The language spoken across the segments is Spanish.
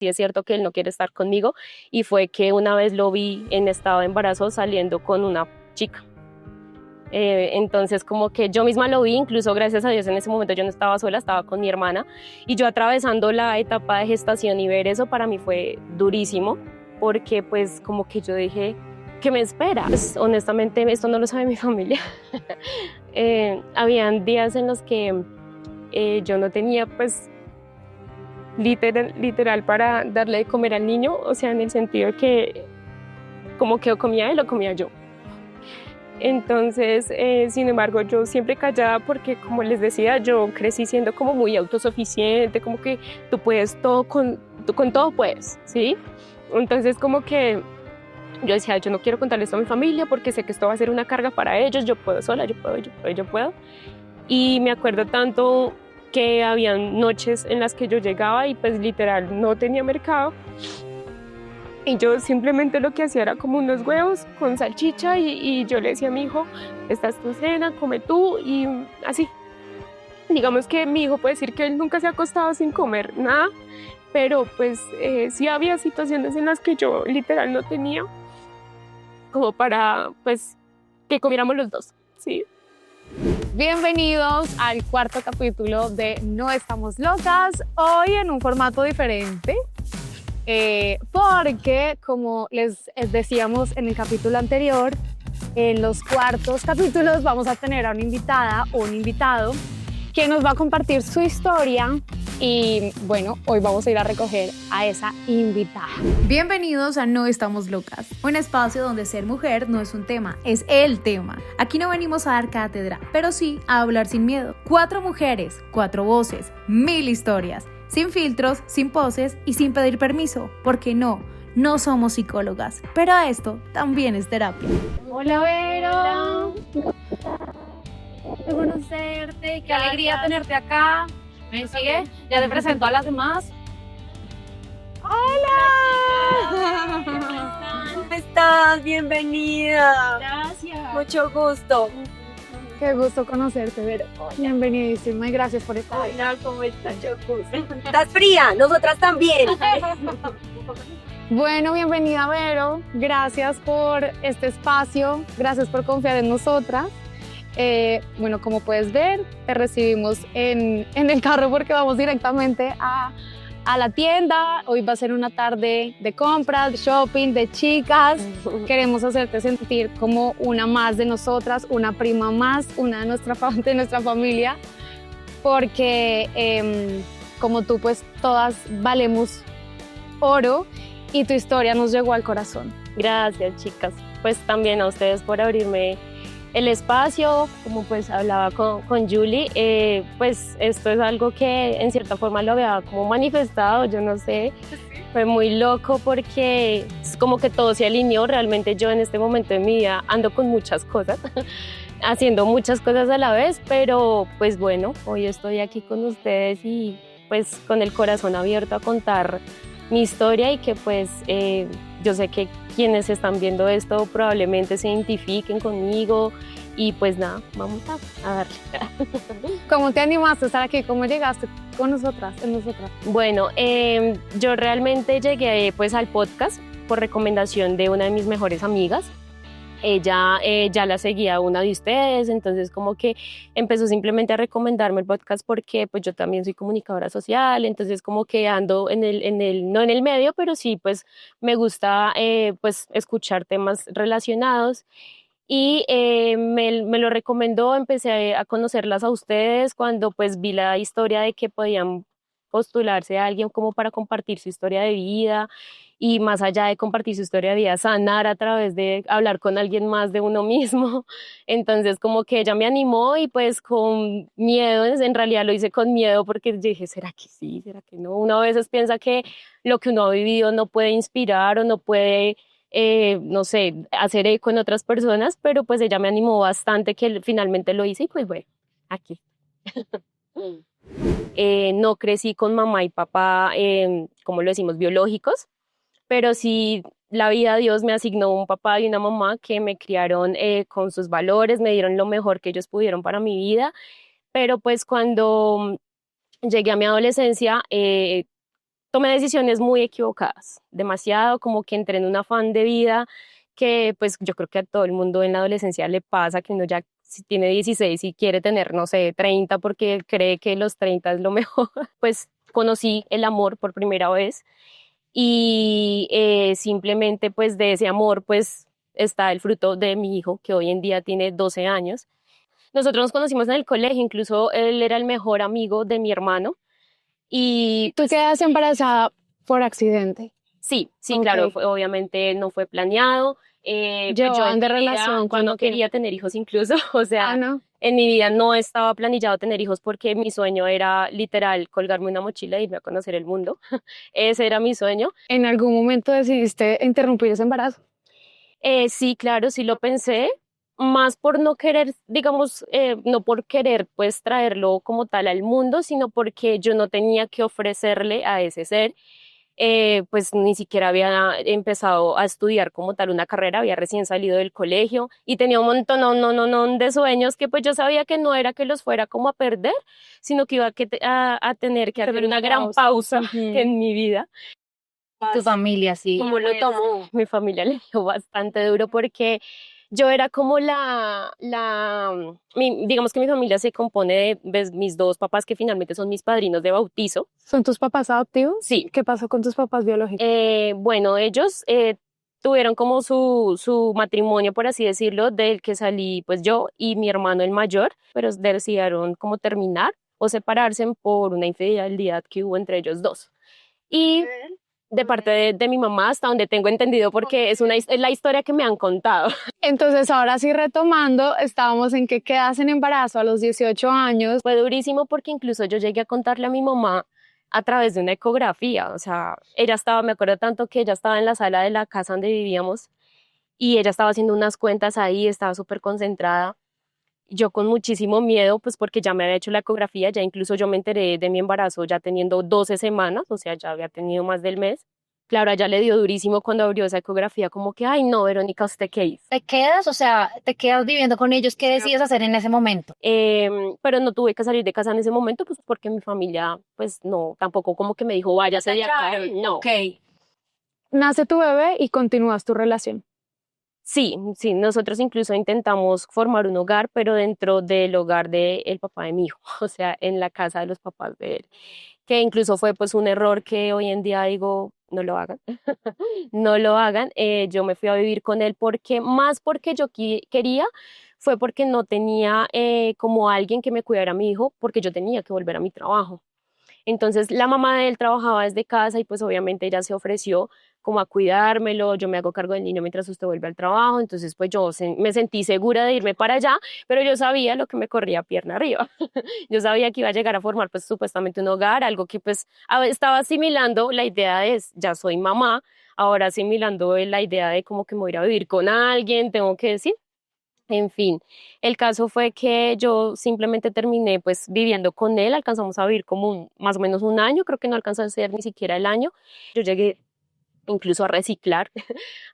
sí es cierto que él no quiere estar conmigo, y fue que una vez lo vi en estado de embarazo saliendo con una chica. Entonces como que yo misma lo vi, incluso gracias a Dios en ese momento yo no estaba sola, estaba con mi hermana, y yo atravesando la etapa de gestación y ver eso para mí fue durísimo, porque pues como que yo dije, ¿qué me espera? Pues, honestamente esto no lo sabe mi familia. Habían días en los que yo no tenía pues literal para darle de comer al niño, o sea, en el sentido que como que o comía él o comía yo. Entonces, sin embargo, yo siempre callada porque, como les decía, yo crecí siendo como muy autosuficiente, como que tú puedes todo, tú con todo puedes, ¿sí? Entonces, como que yo decía, yo no quiero contarle esto a mi familia porque sé que esto va a ser una carga para ellos, yo puedo sola, yo puedo. Y me acuerdo tanto que habían noches en las que yo llegaba y pues literal no tenía mercado. Y yo simplemente lo que hacía era como unos huevos con salchicha y yo le decía a mi hijo, esta es tu cena, come tú, y así. Digamos que mi hijo puede decir que él nunca se ha acostado sin comer nada, pero pues sí había situaciones en las que yo literal no tenía como para pues que comiéramos los dos, ¿sí? Bienvenidos al cuarto capítulo de No Estamos Locas, hoy en un formato diferente. Porque como les decíamos en el capítulo anterior, en los cuartos capítulos vamos a tener a una invitada o un invitado que nos va a compartir su historia y bueno, hoy vamos a ir a recoger a esa invitada. Bienvenidos a No Estamos Locas, un espacio donde ser mujer no es un tema, es el tema. Aquí no venimos a dar cátedra, pero sí a hablar sin miedo. 4 mujeres, 4 voces, 1000 historias. Sin filtros, sin poses y sin pedir permiso, porque no somos psicólogas, pero esto también es terapia. Hola, Vero. Qué conocerte, qué alegría tenerte acá. ¿Me sigue? Ya te presento a las demás. ¡Hola! ¿Cómo estás? Bienvenida. Gracias. Mucho gusto. Qué gusto conocerte, Vero. Bienvenidísima y gracias por estar. Hola, ¿cómo estás? Mucho gusto. ¿Estás fría? Nosotras también. Bueno, bienvenida, Vero. Gracias por este espacio. Gracias por confiar en nosotras. Bueno, como puedes ver, te recibimos en el carro porque vamos directamente a la tienda. Hoy va a ser una tarde de compras, de shopping, de chicas. Queremos hacerte sentir como una más de nosotras, una prima más, una de nuestra familia, porque como tú, pues todas valemos oro y tu historia nos llegó al corazón. Gracias, chicas. Pues también a ustedes por abrirme el espacio, como pues hablaba con Julie, pues esto es algo que en cierta forma lo había como manifestado, yo no sé, fue muy loco porque es como que todo se alineó. Realmente yo en este momento de mi vida ando con muchas cosas, haciendo muchas cosas a la vez, pero pues bueno, hoy estoy aquí con ustedes y pues con el corazón abierto a contar mi historia y que pues yo sé que quienes están viendo esto probablemente se identifiquen conmigo y pues nada, vamos a darle. ¿Cómo te animaste a estar aquí? ¿Cómo llegaste con nosotras, en nosotras? Bueno, yo realmente llegué pues al podcast por recomendación de una de mis mejores amigas. Ella ya la seguía una de ustedes, entonces como que empezó simplemente a recomendarme el podcast porque pues yo también soy comunicadora social, entonces como que ando no en el medio, pero sí pues me gusta pues escuchar temas relacionados y me lo recomendó. Empecé a conocerlas a ustedes cuando pues vi la historia de que podían postularse a alguien como para compartir su historia de vida y más allá de compartir su historia de vida, sanar a través de hablar con alguien más de uno mismo. Entonces como que ella me animó y pues con miedo, en realidad lo hice con miedo porque dije, ¿será que sí? ¿Será que no? Uno a veces piensa que lo que uno ha vivido no puede inspirar o no puede, no sé, hacer eco en otras personas, pero pues ella me animó bastante que finalmente lo hice y pues bueno, aquí. No crecí con mamá y papá, como lo decimos, biológicos, pero sí la vida, Dios me asignó un papá y una mamá que me criaron con sus valores, me dieron lo mejor que ellos pudieron para mi vida, pero pues cuando llegué a mi adolescencia, tomé decisiones muy equivocadas, demasiado, como que entré en un afán de vida que pues yo creo que a todo el mundo en la adolescencia le pasa, que uno ya si tiene 16 y quiere tener, no sé, 30 porque cree que los 30 es lo mejor. Pues conocí el amor por primera vez y simplemente pues de ese amor pues está el fruto de mi hijo que hoy en día tiene 12 años. Nosotros nos conocimos en el colegio, incluso él era el mejor amigo de mi hermano y ¿Tú quedas embarazada por accidente? sí, sí, Ok. claro, obviamente no fue planeado. Pues yo ¿Llevaban en de mi vida, relación yo cuánto no quería tener hijos incluso, o sea, no. en mi vida no estaba planillado tener hijos porque mi sueño era literal colgarme una mochila e irme a conocer el mundo. Ese era mi sueño. ¿En algún momento decidiste interrumpir ese embarazo? Sí, claro, sí lo pensé, más por no querer, digamos, no por querer pues traerlo como tal al mundo, sino porque yo no tenía que ofrecerle a ese ser. Pues ni siquiera había empezado a estudiar como tal una carrera, había recién salido del colegio y tenía un montón, no, de sueños que pues yo sabía que no era que los fuera como a perder, sino que iba a tener que hacer una gran pausa en mi vida. Tu familia, sí. ¿Cómo lo Pues, tomó? mi familia le dio bastante duro porque yo era como digamos que mi familia se compone de mis dos papás que finalmente son mis padrinos de bautizo. ¿Son tus papás adoptivos? Sí. ¿Qué pasó con tus papás biológicos? Bueno, ellos tuvieron como su matrimonio, por así decirlo, del que salí pues yo y mi hermano el mayor, pero decidieron como terminar o separarse por una infidelidad que hubo entre ellos dos. Y de parte de mi mamá, hasta donde tengo entendido, porque es la historia que me han contado. Entonces, ahora sí retomando, estábamos en que quedas en embarazo a los 18 años. Fue durísimo porque incluso yo llegué a contarle a mi mamá a través de una ecografía, o sea, ella estaba, me acuerdo tanto que ella estaba en la sala de la casa donde vivíamos y ella estaba haciendo unas cuentas ahí, estaba súper concentrada. Yo con muchísimo miedo, pues porque ya me había hecho la ecografía, ya incluso yo me enteré de mi embarazo ya teniendo 12 semanas, o sea, ya había tenido más del mes. Claro, a ella le dio durísimo cuando abrió esa ecografía, como que, ay no, Verónica, ¿usted qué hizo? ¿Te quedas? O sea, ¿te quedas viviendo con ellos? ¿Qué decides hacer en ese momento? Pero no tuve que salir de casa en ese momento, pues porque mi familia, pues no, tampoco como que me dijo, váyase de acá, no. Ok. Nace tu bebé y continúas tu relación. Sí, sí, nosotros incluso intentamos formar un hogar, pero dentro del hogar del papá de mi hijo, o sea, en la casa de los papás de él, que incluso fue pues un error que hoy en día digo, no lo hagan, no lo hagan. Yo me fui a vivir con él porque, más porque yo quería, fue porque no tenía como alguien que me cuidara a mi hijo, porque yo tenía que volver a mi trabajo. Entonces la mamá de él trabajaba desde casa y pues obviamente ella se ofreció como a cuidármelo, yo me hago cargo del niño mientras usted vuelve al trabajo, entonces pues yo me sentí segura de irme para allá, pero yo sabía lo que me corría pierna arriba. Yo sabía que iba a llegar a formar pues supuestamente un hogar, algo que pues estaba asimilando la idea de ya soy mamá, ahora asimilando la idea de como que me voy a ir a vivir con alguien, tengo que decir. En fin, el caso fue que yo simplemente terminé pues viviendo con él, alcanzamos a vivir como más o menos un año, creo que no alcanzó a ser ni siquiera el año. Yo llegué incluso a reciclar,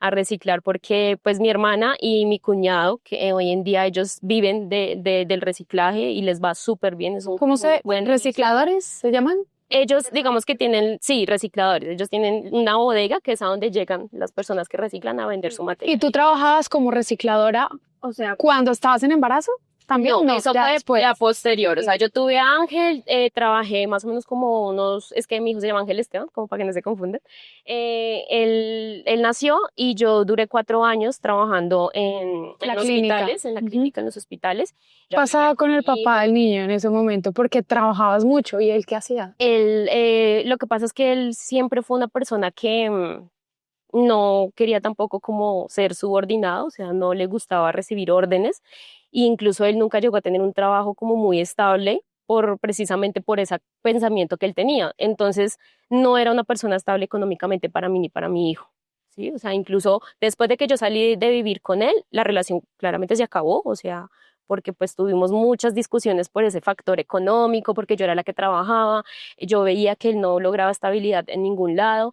a reciclar porque pues mi hermana y mi cuñado, que hoy en día ellos viven del reciclaje y les va súper bien. ¿Cómo se recicladores se llaman? Ellos, digamos que tienen, sí, recicladores, ellos tienen una bodega que es a donde llegan las personas que reciclan a vender su material. ¿Y tú trabajabas como recicladora, o sea, cuando estabas en embarazo? También No, eso ya fue después. a posterior. O sea, yo tuve a Ángel, trabajé más o menos como es que mi hijo se llama Ángel Esteban, como para que no se confundan. Él nació y yo duré 4 años trabajando en La los clínica. hospitales, en la Ujú. clínica, en los hospitales. ¿Qué pasaba con el Y papá del niño en ese momento? Porque trabajabas mucho y él qué hacía. lo que pasa es que él siempre fue una persona que no quería tampoco como ser subordinado, o sea, no le gustaba recibir órdenes, e incluso él nunca llegó a tener un trabajo como muy estable precisamente por ese pensamiento que él tenía. Entonces, no era una persona estable económicamente para mí ni para mi hijo. ¿Sí? O sea, incluso después de que yo salí de vivir con él, la relación claramente se acabó, o sea, porque pues tuvimos muchas discusiones por ese factor económico, porque yo era la que trabajaba, yo veía que él no lograba estabilidad en ningún lado.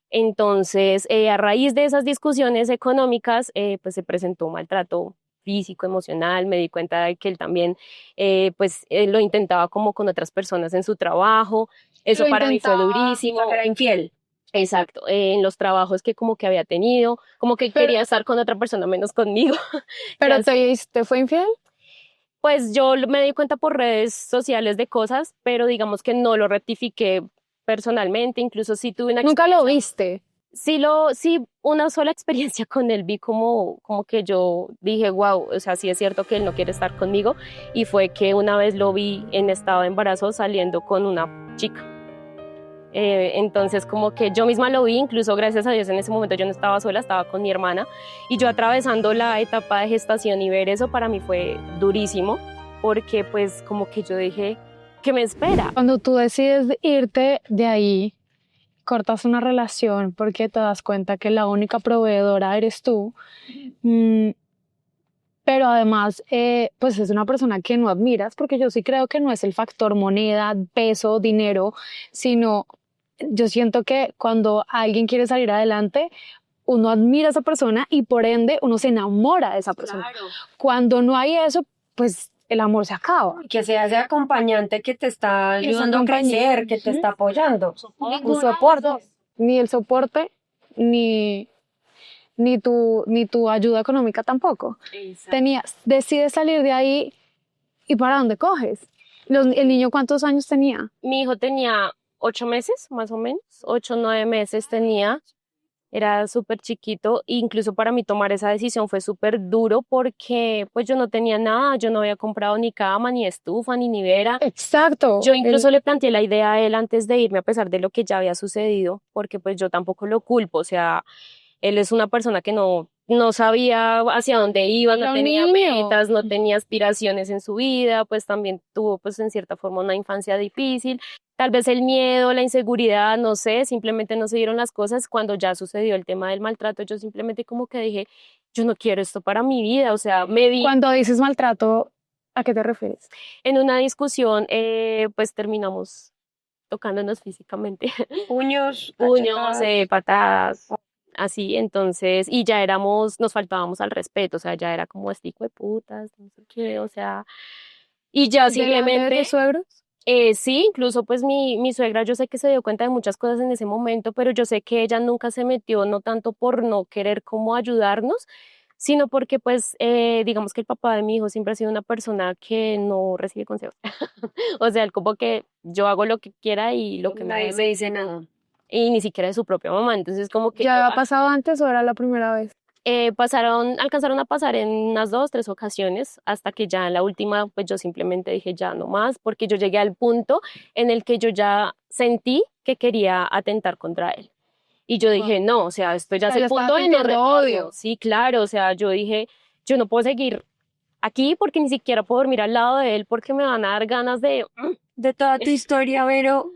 Entonces, a raíz de esas discusiones económicas, pues se presentó un maltrato físico, emocional, me di cuenta de que él también, lo intentaba como con otras personas en su trabajo. Eso Lo para mí fue intentaba, durísimo. O sea, que era infiel. Exacto, en los trabajos que como que había tenido, como que Pero- quería estar con otra persona menos conmigo. Pero Ya te fue infiel. Pues yo me di cuenta por redes sociales de cosas, pero digamos que no lo rectifiqué personalmente, incluso sí tuve una Nunca lo viste. sí, una sola experiencia con él vi como que yo dije, wow, o sea, sí es cierto que él no quiere estar conmigo, y fue que una vez lo vi en estado de embarazo saliendo con una chica. Entonces como que yo misma lo vi, incluso gracias a Dios en ese momento yo no estaba sola, estaba con mi hermana, y yo atravesando la etapa de gestación y ver eso para mí fue durísimo, porque pues como que yo dije, ¿qué me espera? Cuando tú decides irte de ahí, cortas una relación porque te das cuenta que la única proveedora eres tú, mm, pero además, pues es una persona que no admiras, porque yo sí creo que no es el factor moneda, peso, dinero, sino yo siento que cuando alguien quiere salir adelante, uno admira a esa persona y por ende uno se enamora de esa persona. Cuando no hay eso, pues el amor se acaba. Que sea ese acompañante que te está Ese ayudando a crecer, que te está apoyando. Un soporte. Ni el soporte, ni, ni tu ayuda económica tampoco. Decides salir de ahí y ¿para dónde coges? ¿El niño cuántos años tenía? Mi hijo tenía 8 meses, más o menos, 8, 9 meses tenía, era súper chiquito, e incluso para mí tomar esa decisión fue súper duro porque pues yo no tenía nada, yo no había comprado ni cama, ni estufa, ni nevera. Exacto. Yo incluso le planteé la idea a él antes de irme, a pesar de lo que ya había sucedido, porque pues yo tampoco lo culpo, o sea, él es una persona que no sabía hacia dónde iba, no Era un tenía niño. metas, no tenía aspiraciones en su vida, pues también tuvo pues en cierta forma una infancia difícil. Tal vez el miedo, la inseguridad, no sé, simplemente no se dieron las cosas. Cuando ya sucedió el tema del maltrato, yo simplemente como que dije, yo no quiero esto para mi vida, o sea, me vi Cuando dices maltrato, ¿a qué te refieres? en una discusión, pues terminamos tocándonos físicamente. Puños, Puños, cachetadas. patadas, así, entonces, y ya nos faltábamos al respeto, o sea, ya era como este hijo de putas, no sé qué, o sea, y ya ¿Delante de simplemente, tus suegros? sí, incluso pues mi suegra, yo sé que se dio cuenta de muchas cosas en ese momento, pero yo sé que ella nunca se metió, no tanto por no querer como ayudarnos, sino porque pues, digamos que el papá de mi hijo siempre ha sido una persona que no recibe consejos, o sea, él como que yo hago lo que quiera y lo que me Nadie haga me dice nada. y ni siquiera de su propia mamá. Entonces, como que ¿Ya había pasado antes o era la primera vez? alcanzaron a pasar en unas 2, 3 ocasiones, hasta que ya en la última, pues yo simplemente dije ya no más, porque yo llegué al punto en el que yo ya sentí que quería atentar contra él. Y yo dije, no, o sea, esto ya O es sea, el ya punto estaba de no sintiendo retorno. odio. Sí, claro, o sea, yo dije, yo no puedo seguir aquí porque ni siquiera puedo dormir al lado de él porque me van a dar ganas de... De toda tu historia, Vero,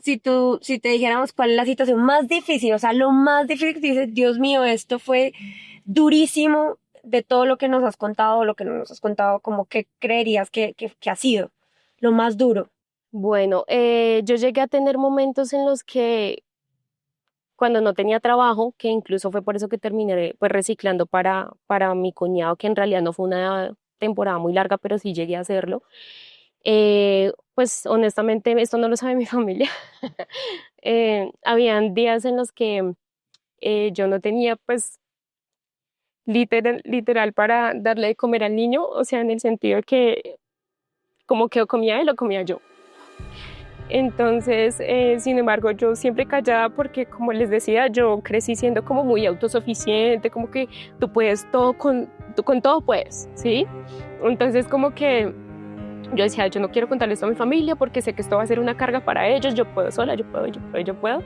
si te dijéramos cuál es la situación más difícil, o sea, lo más difícil que dices, Dios mío, esto fue durísimo de todo lo que nos has contado, lo que no nos has contado, como que creerías que ha sido lo más duro. Bueno, yo llegué a tener momentos en los que cuando no tenía trabajo, que incluso fue por eso que terminé pues reciclando para mi cuñado, que en realidad no fue una temporada muy larga, pero sí llegué a hacerlo. Pues honestamente esto no lo sabe mi familia. Habían días en los que yo no tenía pues literal para darle de comer al niño, o sea, en el sentido de que como que o comía él o comía yo. Entonces, sin embargo, yo siempre callada porque, como les decía, yo crecí siendo como muy autosuficiente, como que tú puedes todo, tú con todo puedes, ¿sí? Entonces, como que yo decía, yo no quiero contarle esto a mi familia porque sé que esto va a ser una carga para ellos, yo puedo sola, yo puedo.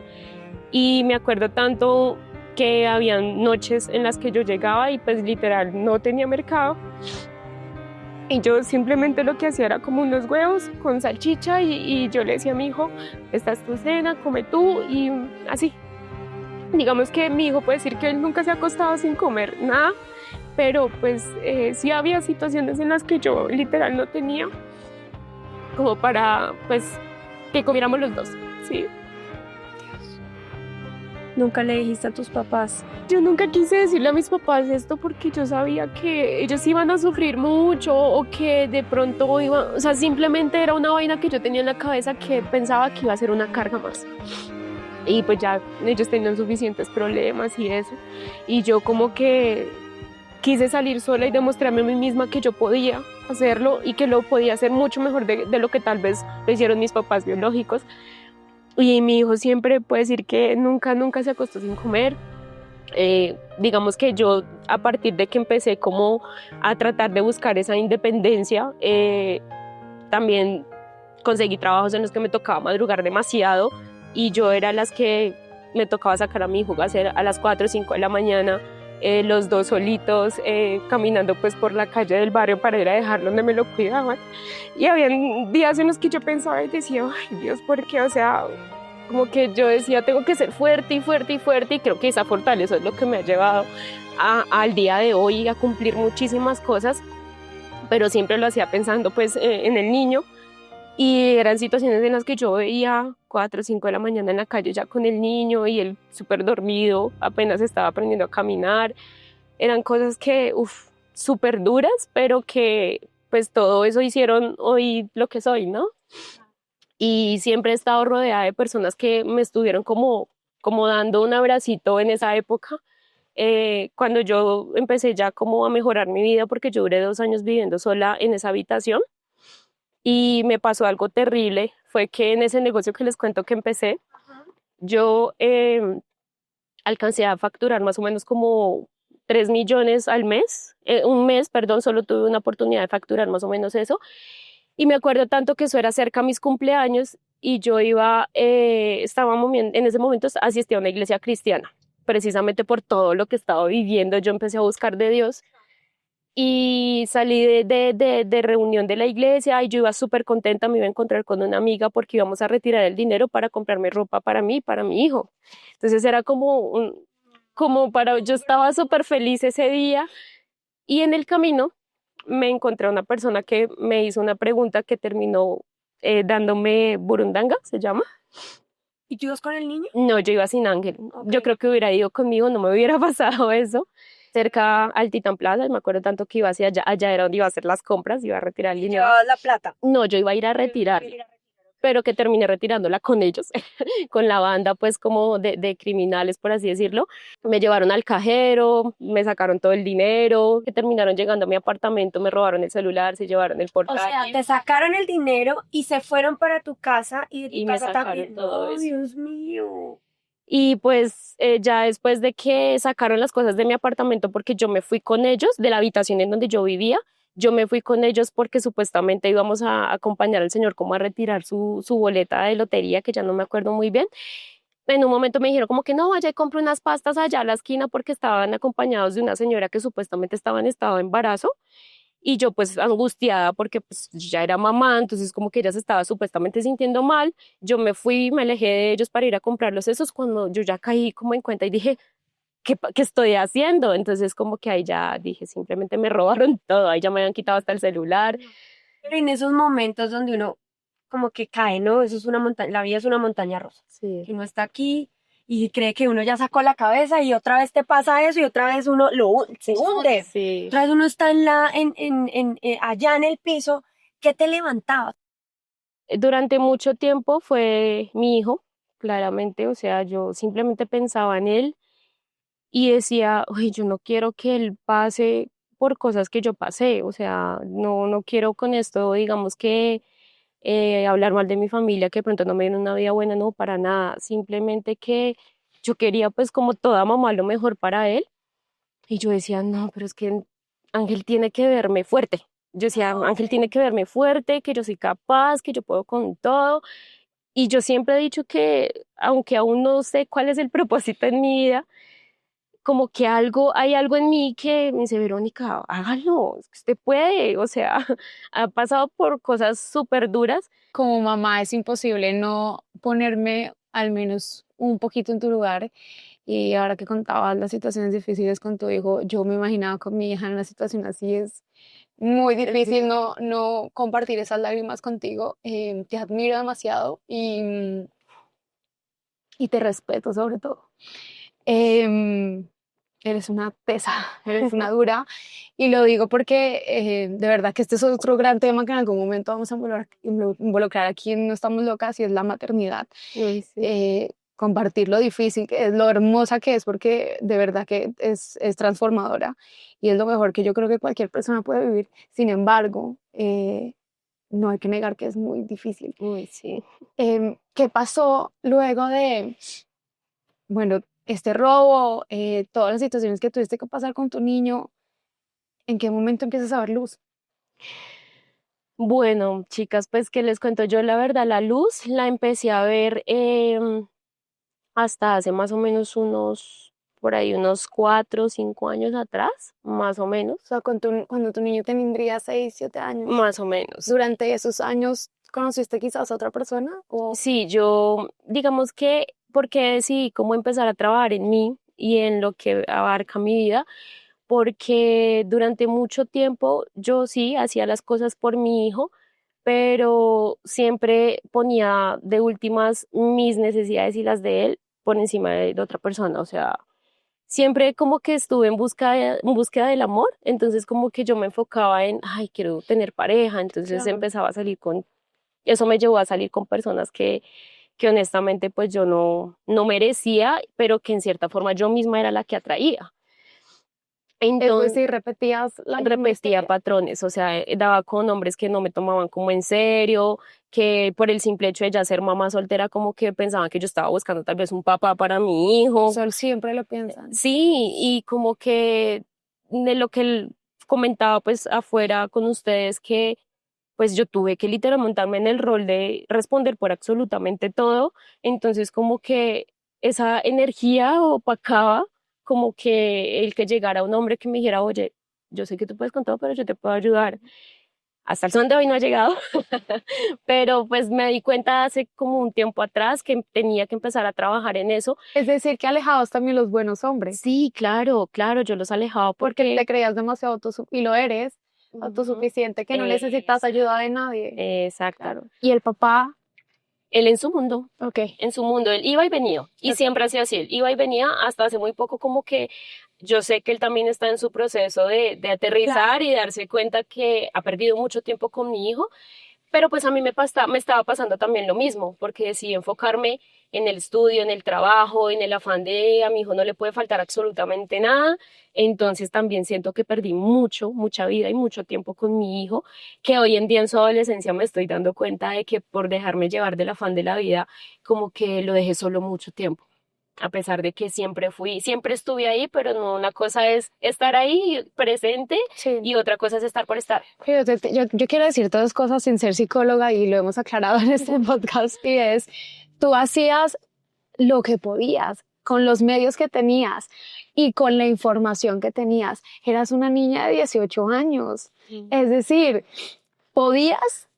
Y me acuerdo tanto que habían noches en las que yo llegaba y pues literal no tenía mercado. Y yo simplemente lo que hacía era como unos huevos con salchicha y yo le decía a mi hijo, esta es tu cena, come tú y así. Digamos que mi hijo puede decir que él nunca se ha acostado sin comer nada, pero pues sí había situaciones en las que yo literal no tenía como para pues que comiéramos los dos, ¿sí? Nunca le dijiste a tus papás. Yo nunca quise decirle a mis papás esto porque yo sabía que ellos iban a sufrir mucho o que de pronto iban, o sea, simplemente era una vaina que yo tenía en la cabeza que pensaba que iba a ser una carga más. Y pues ya ellos tenían suficientes problemas y eso. Y yo como que quise salir sola y demostrarme a mí misma que yo podía hacerlo y que lo podía hacer mucho mejor de lo que tal vez lo hicieron mis papás biológicos. Y mi hijo siempre puede decir que nunca se acostó sin comer. Digamos que yo a partir de que empecé como a tratar de buscar esa independencia, también conseguí trabajos en los que me tocaba madrugar demasiado y yo era las que me tocaba sacar a mi hijo a hacer a las 4 o 5 de la mañana, los dos solitos, caminando pues por la calle del barrio para ir a dejarlo donde me lo cuidaban. Y había días en los que yo pensaba y decía, ay Dios, ¿por qué? O sea, como que yo decía, tengo que ser fuerte y fuerte y fuerte, y creo que esa fortaleza es lo que me ha llevado al día de hoy a cumplir muchísimas cosas, pero siempre lo hacía pensando pues en el niño. Y eran situaciones en las que yo veía 4 o 5 de la mañana en la calle ya con el niño y él súper dormido, apenas estaba aprendiendo a caminar. Eran cosas que, súper duras, pero que pues todo eso hicieron hoy lo que soy, ¿no? Y siempre he estado rodeada de personas que me estuvieron como dando un abracito en esa época. Cuando yo empecé ya como a mejorar mi vida, porque yo duré 2 años viviendo sola en esa habitación, y me pasó algo terrible, fue que en ese negocio que les cuento que empecé, yo alcancé a facturar más o menos como 3 millones al mes, un mes, perdón, solo tuve una oportunidad de facturar más o menos eso, y me acuerdo tanto que eso era cerca a mis cumpleaños, y yo iba, en ese momento asistía a una iglesia cristiana, precisamente por todo lo que estaba viviendo, yo empecé a buscar de Dios, y salí de reunión de la iglesia y yo iba súper contenta, me iba a encontrar con una amiga porque íbamos a retirar el dinero para comprarme ropa para mí y para mi hijo. Entonces era yo estaba súper feliz ese día, y en el camino me encontré a una persona que me hizo una pregunta que terminó dándome burundanga, se llama. ¿Y tú ibas con el niño? No, yo iba sin Ángel. Yo creo que hubiera ido conmigo, no me hubiera pasado eso. Cerca al Titán Plaza, me acuerdo tanto que iba hacia allá era donde iba a hacer las compras, iba a retirar el dinero. ¿Llevabas la plata? No, yo iba a ir a retirar, pero que terminé retirándola con ellos, con la banda pues como de criminales, por así decirlo. Me llevaron al cajero, me sacaron todo el dinero, que terminaron llegando a mi apartamento, me robaron el celular, se llevaron el O portátil. sea, te sacaron el dinero y se fueron para tu casa y de tu Y me casa sacaron también. todo ¡Oh, eso. Dios mío! Y pues ya después de que sacaron las cosas de mi apartamento, porque yo me fui con ellos, de la habitación en donde yo vivía, yo me fui con ellos porque supuestamente íbamos a acompañar al señor como a retirar su boleta de lotería, que ya no me acuerdo muy bien. En un momento me dijeron como que no, vaya y compre unas pastas allá a la esquina porque estaban acompañados de una señora que supuestamente estaba en estado de embarazo. Y yo pues angustiada porque pues ya era mamá, entonces como que ella se estaba supuestamente sintiendo mal. Yo me fui, me alejé de ellos para ir a comprarlos esos cuando yo ya caí como en cuenta y dije, ¿qué estoy haciendo? Entonces como que ahí ya dije, simplemente me robaron todo, ahí ya me habían quitado hasta el celular. Pero en esos momentos donde uno como que cae, ¿no? Eso es una montaña, la vida es una montaña rusa. Sí. Que uno está aquí y cree que uno ya sacó la cabeza y otra vez te pasa eso y otra vez uno se hunde. Sí. Otra vez uno está allá en el piso. ¿Qué te levantaba? Durante mucho tiempo fue mi hijo, claramente, o sea, yo simplemente pensaba en él y decía, uy, yo no quiero que él pase por cosas que yo pasé, o sea, no quiero con esto, digamos que hablar mal de mi familia, que de pronto no me dieron una vida buena, no, para nada, simplemente que yo quería pues como toda mamá lo mejor para él, y yo decía, no, pero es que Ángel tiene que verme fuerte. Yo decía, Ángel tiene que verme fuerte, que yo soy capaz, que yo puedo con todo. Y yo siempre he dicho que, aunque aún no sé cuál es el propósito en mi vida, como que hay algo en mí que me dice, Verónica, hágalo, es que usted puede. O sea, ha pasado por cosas súper duras. Como mamá es imposible no ponerme al menos un poquito en tu lugar. Y ahora que contabas las situaciones difíciles con tu hijo, yo me imaginaba con mi hija en una situación así. Es muy difícil no compartir esas lágrimas contigo. Te admiro demasiado y y te respeto sobre todo. Eres una tesa, eres una dura, y lo digo porque de verdad que este es otro gran tema que en algún momento vamos a involucrar aquí en No Estamos Locas, y es la maternidad. Uy, sí. Compartir lo difícil que es, lo hermosa que es, porque de verdad que es transformadora y es lo mejor que yo creo que cualquier persona puede vivir. Sin embargo, no hay que negar que es muy difícil. Uy, sí. ¿Qué pasó luego de, bueno, este robo, todas las situaciones que tuviste que pasar con tu niño? ¿En qué momento empiezas a ver luz? Bueno, chicas, pues que les cuento yo, la verdad, la luz la empecé a ver hasta hace más o menos por ahí unos 4 o 5 años atrás, más o menos, O sea, cuando tu niño tendría 6, 7 años. más o menos. ¿Durante esos años conociste quizás a otra persona? ¿O Sí, yo, digamos que, porque decidí cómo empezar a trabajar en mí y en lo que abarca mi vida, porque durante mucho tiempo yo sí hacía las cosas por mi hijo, pero siempre ponía de últimas mis necesidades y las de él por encima de otra persona, o sea, siempre como que estuve en búsqueda del amor, entonces como que yo me enfocaba en, ay, quiero tener pareja, entonces Claro. empezaba a salir eso me llevó a salir con personas que honestamente pues yo no merecía, pero que en cierta forma yo misma era la que atraía. es Entonces decir, repetías la misma repetía historia? patrones, o sea, daba con hombres que no me tomaban como en serio, que por el simple hecho de ya ser mamá soltera como que pensaban que yo estaba buscando tal vez un papá para mi hijo. Sol siempre lo piensan. Sí, y como que de lo que comentaba pues afuera con ustedes que pues yo tuve que literal montarme en el rol de responder por absolutamente todo, entonces como que esa energía opacaba como que el que llegara un hombre que me dijera, oye, yo sé que tú puedes con todo, pero yo te puedo ayudar. Hasta el son de hoy no ha llegado, pero pues me di cuenta hace como un tiempo atrás que tenía que empezar a trabajar en eso. Es decir, que alejabas también los buenos hombres, Sí, claro, claro, yo los alejaba porque porque... te creías demasiado y lo eres, Ujú. autosuficiente, que no necesitas ayuda de nadie. Exacto. Claro. Y el papá, Él ok, en su mundo, él iba y venía, y Ok. siempre ha sido así, él iba y venía hasta hace muy poco, como que yo sé que él también está en su proceso de aterrizar y darse cuenta que ha perdido mucho tiempo con mi hijo, pero pues a mí me estaba pasando también lo mismo, porque decidí enfocarme en el estudio, en el trabajo, en el afán de a mi hijo no le puede faltar absolutamente nada. Entonces también siento que perdí mucha vida y mucho tiempo con mi hijo, que hoy en día en su adolescencia me estoy dando cuenta de que por dejarme llevar del afán de la vida, como que lo dejé solo mucho tiempo. A pesar de que siempre estuve ahí, pero no, una cosa es estar ahí presente sí. y otra cosa es estar por estar. Yo quiero decir todas cosas sin ser psicóloga, y lo hemos aclarado en este podcast, y es, tú hacías lo que podías con los medios que tenías y con la información que tenías. Eras una niña de 18 años. Es decir, podías,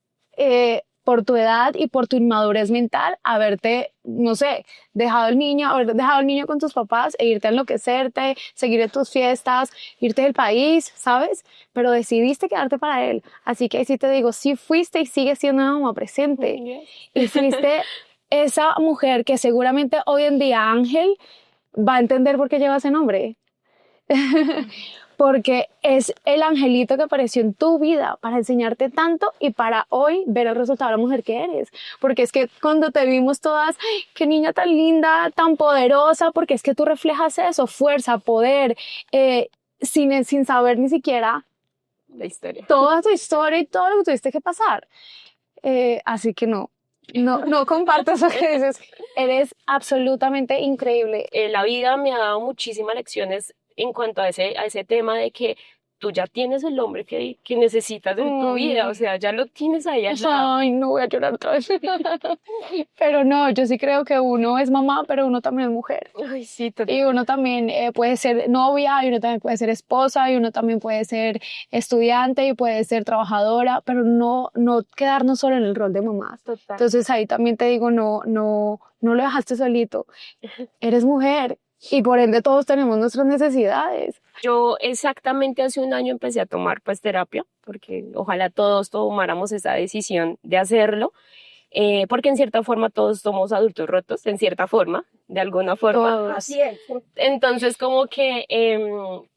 por tu edad y por tu inmadurez mental, haberte, no sé, haber dejado el niño con tus papás e irte a enloquecerte, seguir en tus fiestas, irte del país, ¿sabes? Pero decidiste quedarte para él. Así que ahí sí te digo, sí fuiste y sigues siendo una mamá presente. Y fuiste esa mujer que seguramente hoy en día Ángel va a entender por qué lleva ese nombre. Porque es el angelito que apareció en tu vida para enseñarte tanto y para hoy ver el resultado de la mujer que eres. Porque es que cuando te vimos todas, ¡ay, qué niña tan linda, tan poderosa! Porque es que tú reflejas eso, fuerza, poder, sin saber ni siquiera La historia. toda tu historia y todo lo que tuviste que pasar. Así que no comparto eso que dices. Eres absolutamente increíble. La vida me ha dado muchísimas lecciones en cuanto a ese tema de que tú ya tienes el hombre que necesitas en tu vida, o sea, ya lo tienes ahí al lado. Ay, no voy a llorar otra vez. Pero no, yo sí creo que uno es mamá, pero uno también es mujer. Ay, sí, total. Y uno también puede ser novia, y uno también puede ser esposa, y uno también puede ser estudiante, y puede ser trabajadora, pero no quedarnos solo en el rol de mamás. Total. Entonces ahí también te digo, no lo dejaste solito. Eres mujer y por ende todos tenemos nuestras necesidades. Yo exactamente hace un año empecé a tomar pues terapia, porque ojalá todos tomáramos esa decisión de hacerlo. porque en cierta forma todos somos adultos rotos, en cierta forma, de alguna forma. Todos. Así es. Entonces como que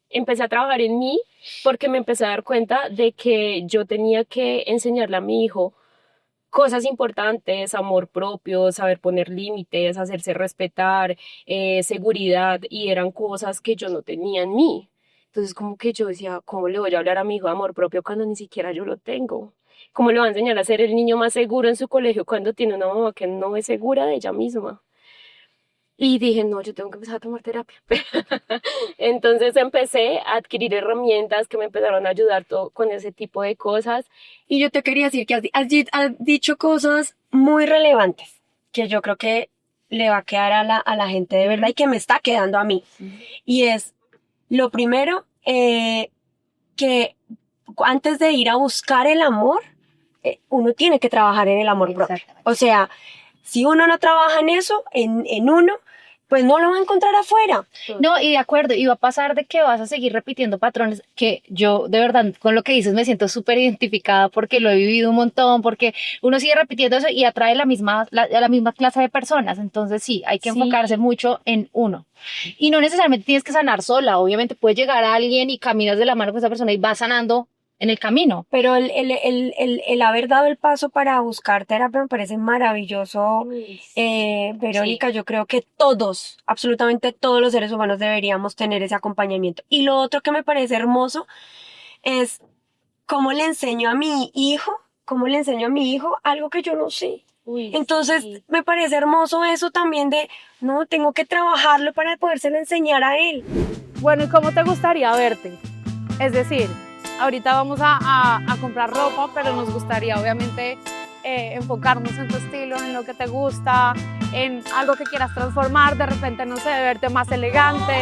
empecé a trabajar en mí porque me empecé a dar cuenta de que yo tenía que enseñarle a mi hijo cosas importantes, amor propio, saber poner límites, hacerse respetar, seguridad, y eran cosas que yo no tenía en mí. Entonces como que yo decía, ¿cómo le voy a hablar a mi hijo de amor propio cuando ni siquiera yo lo tengo? ¿Cómo le voy a enseñar a ser el niño más seguro en su colegio cuando tiene una mamá que no es segura de ella misma? Y dije, no, yo tengo que empezar a tomar terapia. Entonces empecé a adquirir herramientas que me empezaron a ayudar con ese tipo de cosas. Y yo te quería decir que has dicho cosas muy relevantes que yo creo que le va a quedar a la gente de verdad y que me está quedando a mí. Y es, lo primero, que antes de ir a buscar el amor, uno tiene que trabajar en el amor propio. O sea, si uno no trabaja en eso, en uno, pues no lo va a encontrar afuera. No, y de acuerdo, y va a pasar de que vas a seguir repitiendo patrones que yo, de verdad, con lo que dices me siento súper identificada porque lo he vivido un montón, porque uno sigue repitiendo eso y atrae a la misma clase de personas. Entonces sí, hay que enfocarse mucho en uno. Y no necesariamente tienes que sanar sola, obviamente puede llegar a alguien y caminas de la mano con esa persona y vas sanando en el camino. Pero el haber dado el paso para buscar terapia me parece maravilloso, Verónica. Yo creo que todos, absolutamente todos los seres humanos deberíamos tener ese acompañamiento. Y lo otro que me parece hermoso es cómo le enseño a mi hijo algo que yo no sé. Entonces me parece hermoso eso también de, no, tengo que trabajarlo para podérselo enseñar a él. Bueno, ¿y cómo te gustaría verte? Es decir, ahorita vamos a comprar ropa, pero nos gustaría obviamente enfocarnos en tu estilo, en lo que te gusta, en algo que quieras transformar, de repente, no sé, verte más elegante,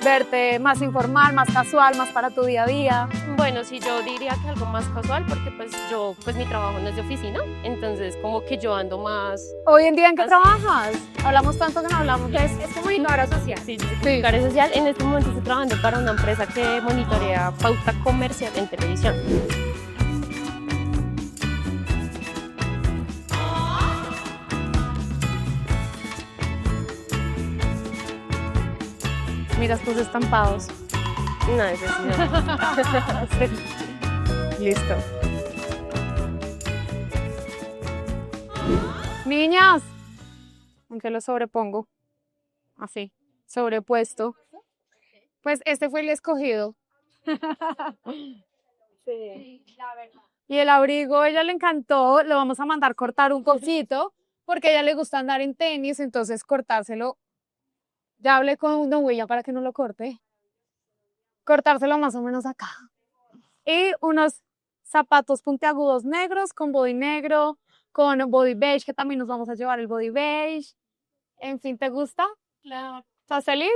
verte más informal, más casual, más para tu día a día. Bueno, sí, yo diría que algo más casual, porque pues mi trabajo no es de oficina, entonces como que yo ando más... Hoy en día, ¿en qué trabajas? Hablamos tanto que no hablamos. Es comunicadora social. Sí, comunicadora social. En este momento estoy trabajando para una empresa que monitorea pauta comercial en televisión. Mira estos estampados. No, eso sí no. Listo. Niñas, aunque lo sobrepongo, así, sobrepuesto. Pues este fue el escogido. Sí. Y el abrigo, a ella le encantó, lo vamos a mandar cortar un poquito, porque a ella le gusta andar en tenis, entonces cortárselo. Ya hablé con Don Huella para que no lo corte. Cortárselo más o menos acá. Y unos zapatos puntiagudos negros, con body negro, con body beige, que también nos vamos a llevar el body beige. En fin, ¿te gusta? Claro. ¿Estás feliz?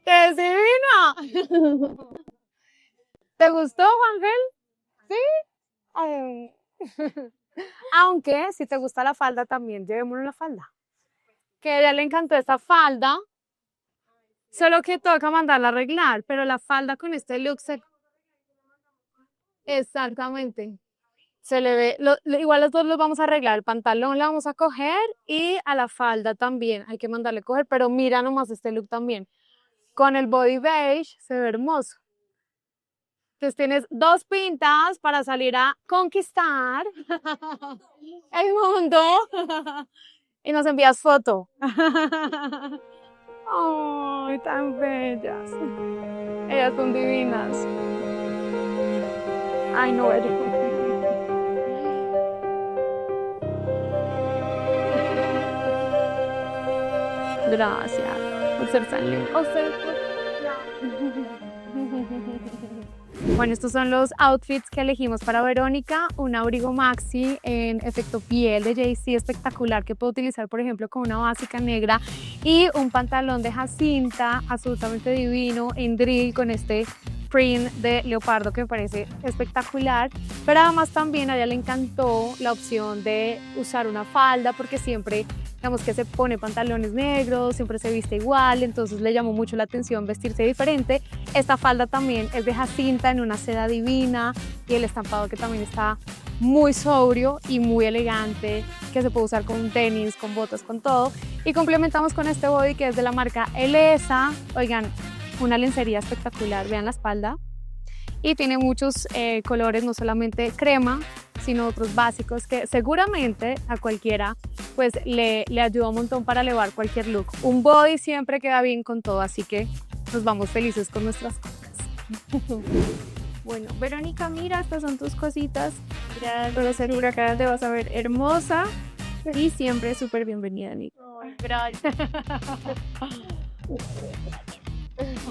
¡Qué divina! ¿Te gustó, Juangel? ¿Sí? Ay. Aunque, si te gusta la falda también, llevémoslo en la falda. Que a ella le encantó esta falda, solo que toca mandarla a arreglar, pero la falda con este look exactamente, se le ve, igual los dos los vamos a arreglar, el pantalón le vamos a coger y a la falda también hay que mandarle a coger, pero mira nomás este look también, con el body beige se ve hermoso. Entonces tienes dos pintas para salir a conquistar el mundo. Y nos envías foto. ¡Ay, tan bellas! Ellas son divinas. Ay, no, gracias por ser tan lindo. Bueno, estos son los outfits que elegimos para Verónica. Un abrigo maxi en efecto piel de Jay-Z espectacular que puedo utilizar, por ejemplo, con una básica negra, y un pantalón de Jacinta absolutamente divino en drill con este print de leopardo que me parece espectacular. Pero además también a ella le encantó la opción de usar una falda, porque siempre, digamos, que se pone pantalones negros, siempre se viste igual, entonces le llamó mucho la atención vestirse diferente. Esta falda también es de Jacinta en una seda divina, y el estampado que también está muy sobrio y muy elegante, que se puede usar con tenis, con botas, con todo. Y complementamos con este body que es de la marca Elesa. Oigan, una lencería espectacular, vean la espalda. Y tiene muchos colores, no solamente crema, sino otros básicos que seguramente a cualquiera pues le ayuda un montón para elevar cualquier look. Un body siempre queda bien con todo, así que nos vamos felices con nuestras cosas. Bueno, Verónica, mira, estas son tus cositas. Pero seguro que ahora te vas a ver hermosa y siempre súper bienvenida, Nico. Gracias.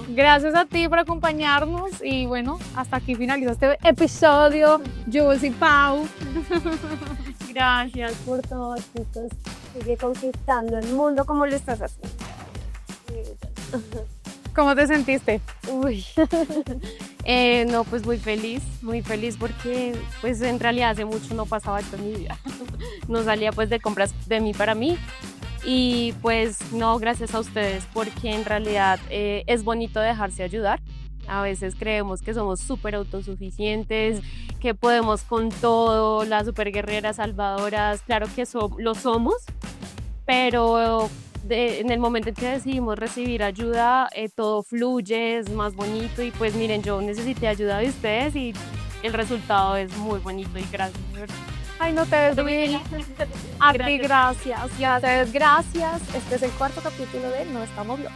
Gracias a ti por acompañarnos y bueno, hasta aquí finaliza este episodio. Jules y Pau. Gracias por todo, chicos. Sigue conquistando el mundo como lo estás haciendo. ¿Cómo te sentiste? Uy, no, pues muy feliz porque pues en realidad hace mucho no pasaba esto en mi vida. No salía pues de compras de mí para mí y pues no, gracias a ustedes porque en realidad es bonito dejarse ayudar. A veces creemos que somos súper autosuficientes, que podemos con todo, las super guerreras salvadoras, claro que lo somos, pero en el momento en que decidimos recibir ayuda, todo fluye, es más bonito y pues miren, yo necesité ayuda de ustedes y el resultado es muy bonito y gracias. De verdad. Ay, no te ves bien. A ti, gracias. Y a ustedes, gracias. Este es el 4º capítulo de No Estamos Locas.